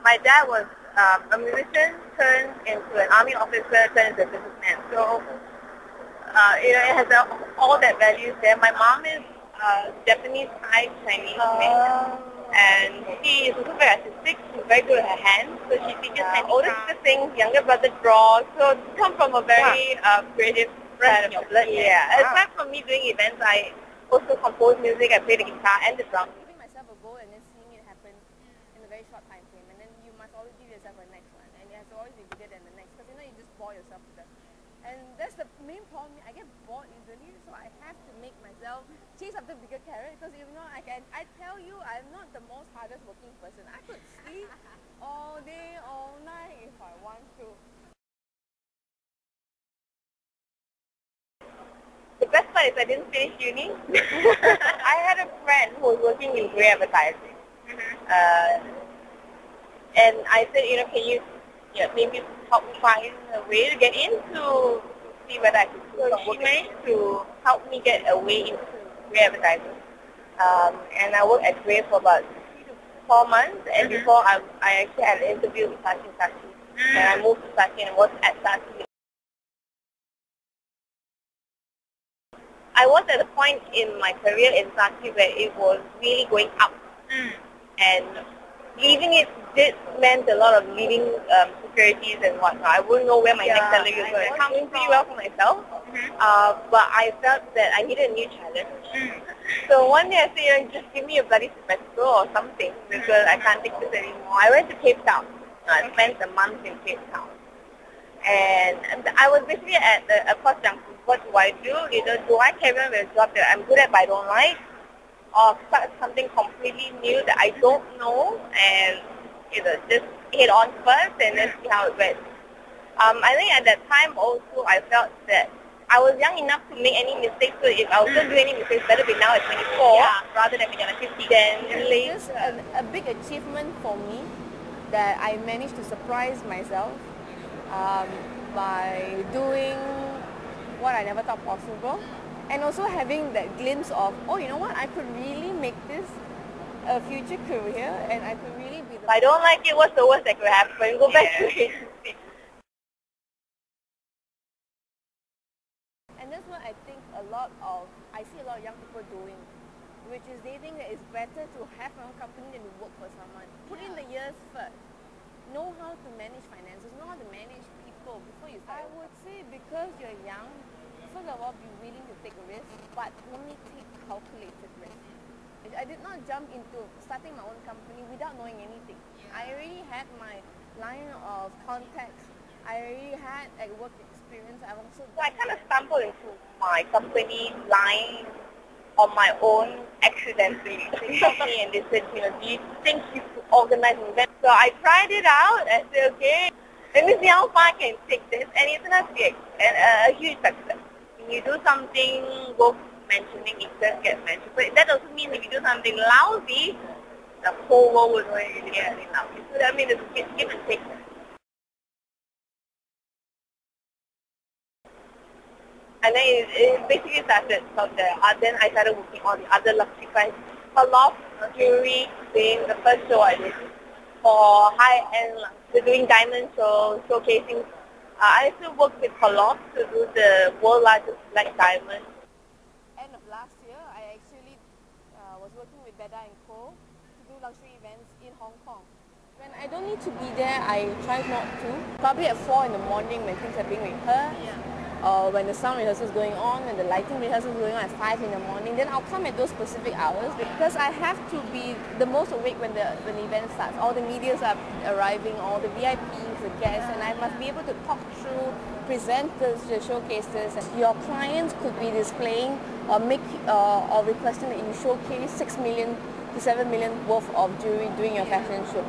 my dad was a musician turned into an army officer turned into a businessman. So, it has all that values there. My mom is Japanese, Thai, Chinese mix. And she is also very artistic. She's very good with her hands. So she teaches my older sister sings, younger brother draws. So it comes from a very creative side of your blood. Yeah. Aside from me doing events, I also compose music. I play the guitar and the drums. Giving myself a goal and then seeing it happen in a very short time frame, and then you must always give yourself a next one, and it has to always be bigger than the next, because you just bore yourself to death. And that's the main problem. I get bored easily, so I have to make myself chase after bigger carrot, because I tell you, I'm not the most hardest working person. I could sleep all day, all night if I want to. The best part is I didn't finish uni. I had a friend who was working in grey advertising. And I said, can you maybe help me find a way to get into, see whether I could do some work. She managed to help me get a way into grey advertising. And I worked at Grey for about 3 to 4 months, and before I actually had an interview with Saatchi & Saatchi. And I moved to Saatchi and worked at Saatchi. I was at a point in my career in Saatchi where it was really going up. And leaving it meant a lot of leaving securities and whatnot. I wouldn't know where my next salary was going to come pretty well for myself. But I felt that I needed a new challenge. So one day I said, just give me a bloody sabbatical or something, because I can't take this anymore. I went to Cape Town. I spent a month in Cape Town. And I was basically at a cross junction. What do I do? Do I carry on with a job that I'm good at but I don't like? Or start something completely new that I don't know and just head on first and then see how it went. I think at that time also I felt that I was young enough to make any mistakes, so if I was going to do any mistakes, better be now at 24 rather than when I'm 50. Then it's just a big achievement for me that I managed to surprise myself by doing what I never thought possible, and also having that glimpse of, oh, you know what, I could really make this a future career, and I could really be the... If I don't like it, what's the worst that could happen? Go back to it. And that's what I think I see a lot of young people doing, which is they think that it's better to have my own company than to work for someone. Put in the years first. Know how to manage finances, know how to manage people before you start. I would say because you're young, first of all, be willing to take a risk, but only take calculated risk. I did not jump into starting my own company without knowing anything. I already had my line of contacts. I already had a work experience. So I kind of stumbled into my company line on my own accidentally. They told me and they said, do you think you could organize an event? So I tried it out. I said, okay, let me see how far I can take this. And it turned out to be a huge success. When you do something worth mentioning, it does get mentioned. But that also means if you do something lousy, the whole world would really get lousy. So that means it's give and take. And then it basically started from there. Then I started working on the other luxury clients. Loft Jewelry being the first show I did for high-end, doing diamond shows, showcasing. I still work with Loft to do the world's largest black diamond. End of last year, I actually was working with Beda & Co. to do luxury events in Hong Kong. When I don't need to be there, I try not to. Probably at 4 in the morning when things are being rehearsed. Or when the sound rehearsal is going on and the lighting rehearsal is going on at 5 in the morning, then I'll come at those specific hours because I have to be the most awake when the event starts. All the medias are arriving, all the VIPs, the guests, and I must be able to talk through, present the showcases. Your clients could be displaying or requesting that you showcase 6 million to 7 million worth of jewelry during your fashion show.